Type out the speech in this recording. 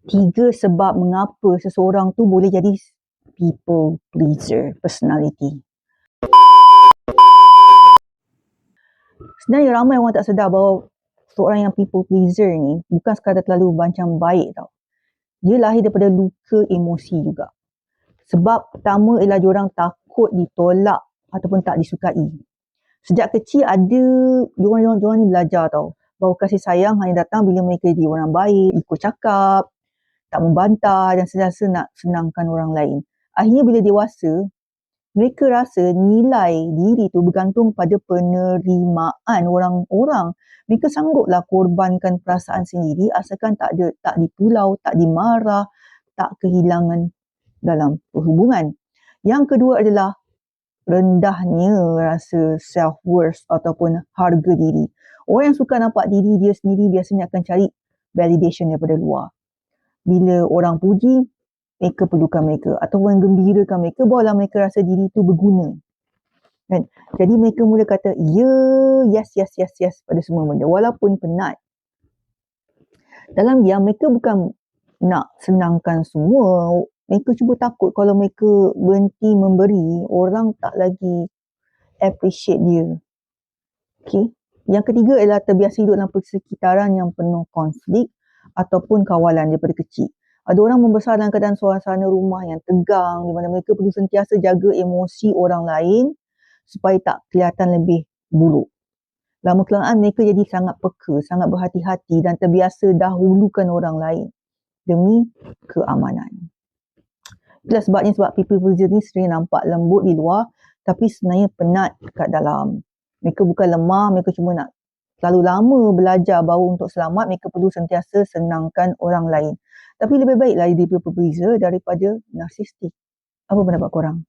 3 sebab mengapa seseorang tu boleh jadi people pleaser personality. Sebenarnya ramai orang tak sedar bahawa seorang yang people pleaser ni bukan sekadar terlalu macam baik tau. Dia lahir daripada luka emosi juga. Sebab pertama ialah diorang takut ditolak ataupun tak disukai. Sejak kecil ada diorang ni belajar tau bahawa kasih sayang hanya datang bila mereka jadi orang baik, ikut cakap, tak membantah dan sentiasa nak senangkan orang lain. Akhirnya bila dewasa, mereka rasa nilai diri tu bergantung pada penerimaan orang-orang. Mereka sangguplah korbankan perasaan sendiri asalkan tak dipulau, tak dimarah, tak kehilangan dalam perhubungan. Yang kedua adalah rendahnya rasa self-worth ataupun harga diri. Orang yang suka nampak diri dia sendiri biasanya akan cari validation daripada luar. Bila orang puji, mereka perlukan mereka. Atau orang gembirakan mereka, barulah mereka rasa diri itu berguna. Kan? Jadi mereka mula kata, yes pada semua benda. Walaupun penat. Dalam diam, mereka bukan nak senangkan semua. Mereka cuba takut kalau mereka berhenti memberi, orang tak lagi appreciate dia. Okay? Yang ketiga ialah terbiasa hidup dalam persekitaran yang penuh konflik ataupun kawalan daripada kecil. Ada orang membesar dalam keadaan suasana rumah yang tegang di mana mereka perlu sentiasa jaga emosi orang lain supaya tak kelihatan lebih buruk. Lama-kelamaan mereka jadi sangat peka, sangat berhati-hati dan terbiasa dahulukan orang lain demi keamanan. Itulah sebabnya people pleaser ni sering nampak lembut di luar tapi sebenarnya penat kat dalam. Mereka bukan lemah, mereka cuma nak terlalu lama belajar bahawa untuk selamat mereka perlu sentiasa senangkan orang lain. Tapi lebih baiklah jadi people pleaser daripada narsistik. Apa pendapat korang?